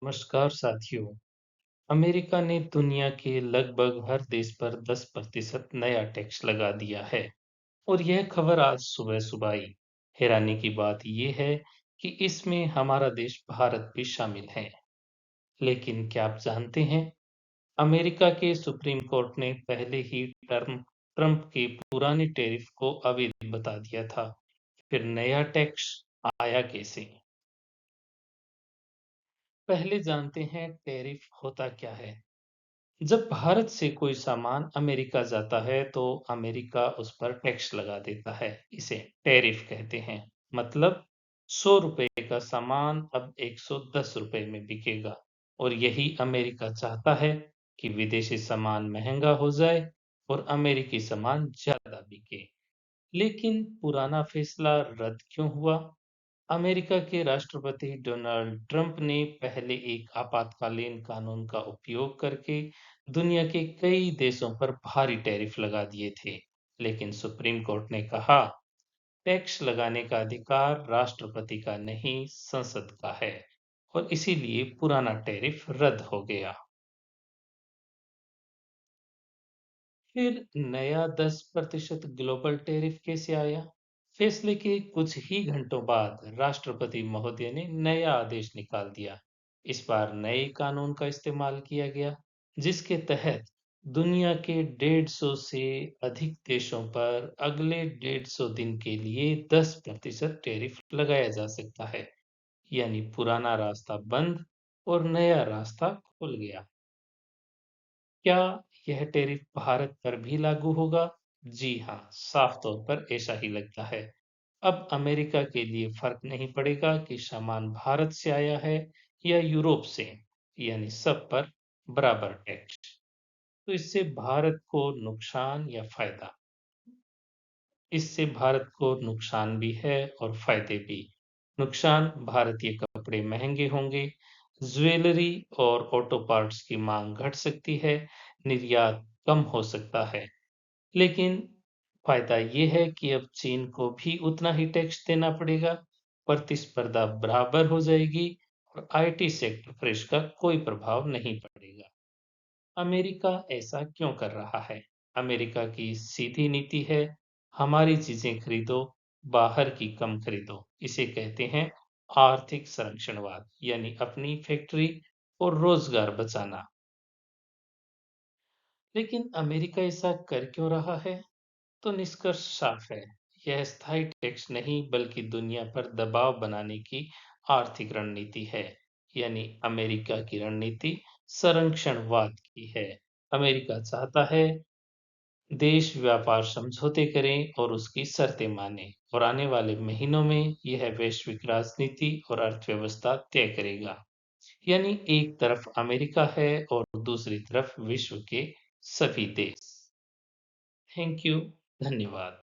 नमस्कार साथियों। अमेरिका ने दुनिया के लगभग हर देश पर 10% नया टैक्स लगा दिया है और यह खबर आज सुबह-सुबह आई। हैरानी की बात यह है कि इसमें हमारा देश भारत भी शामिल है। लेकिन क्या आप जानते हैं, अमेरिका के सुप्रीम कोर्ट ने पहले ही ट्रंप के पुराने टैरिफ को अवैध बता दिया था। फिर नया टैक्स आया कैसे? पहले जानते हैं टैरिफ होता क्या है। जब भारत से कोई सामान अमेरिका जाता है तो अमेरिका उस पर टैक्स लगा देता है। इसे टैरिफ कहते हैं। मतलब 100 रुपए का सामान अब 110 रुपए में बिकेगा और यही अमेरिका चाहता है कि विदेशी सामान महंगा हो जाए और अमेरिकी सामान ज्यादा बिके। लेकिन पुराना फैसला रद्द क्यों हुआ? अमेरिका के राष्ट्रपति डोनाल्ड ट्रंप ने पहले एक आपातकालीन कानून का उपयोग करके दुनिया के कई देशों पर भारी टैरिफ लगा दिए थे। लेकिन सुप्रीम कोर्ट ने कहा, टैक्स लगाने का अधिकार राष्ट्रपति का नहीं, संसद का है और इसीलिए पुराना टैरिफ रद्द हो गया। फिर नया 10% ग्लोबल टैरिफ कैसे आया? फैसले के कुछ ही घंटों बाद राष्ट्रपति महोदय ने नया आदेश निकाल दिया। इस बार नए कानून का इस्तेमाल किया गया, जिसके तहत दुनिया के 150 से अधिक देशों पर अगले 150 दिन के लिए 10% टैरिफ लगाया जा सकता है। यानी पुराना रास्ता बंद और नया रास्ता खुल गया। क्या यह टैरिफ भारत पर भी लागू होगा? जी हाँ, साफ तौर पर ऐसा ही लगता है। अब अमेरिका के लिए फर्क नहीं पड़ेगा कि सामान भारत से आया है या यूरोप से, यानी सब पर बराबर टैक्स। तो इससे भारत को नुकसान या फायदा? इससे भारत को नुकसान भी है और फायदे भी। नुकसान, भारतीय कपड़े महंगे होंगे, ज्वेलरी और ऑटो पार्ट्स की मांग घट सकती है, निर्यात कम हो सकता है। लेकिन फायदा ये है कि अब चीन को भी उतना ही टैक्स देना पड़ेगा, प्रतिस्पर्धा बराबर हो जाएगी और आईटी सेक्टर पर इसका कोई प्रभाव नहीं पड़ेगा। अमेरिका ऐसा क्यों कर रहा है? अमेरिका की सीधी नीति है, हमारी चीजें खरीदो, बाहर की कम खरीदो। इसे कहते हैं आर्थिक संरक्षणवाद, यानी अपनी फैक्ट्री और रोजगार बचाना। लेकिन अमेरिका ऐसा कर क्यों रहा है? तो निष्कर्ष साफ है, यह स्थायी टैक्स नहीं बल्कि दुनिया पर दबाव बनाने की आर्थिक रणनीति है। यानी अमेरिका की रणनीति संरक्षणवाद की है। अमेरिका चाहता है देश व्यापार समझौते करें और उसकी शर्तें माने और आने वाले महीनों में यह वैश्विक राजनीति और अर्थव्यवस्था तय करेगा। यानी एक तरफ अमेरिका है और दूसरी तरफ विश्व के सभी देश। Thank you. धन्यवाद।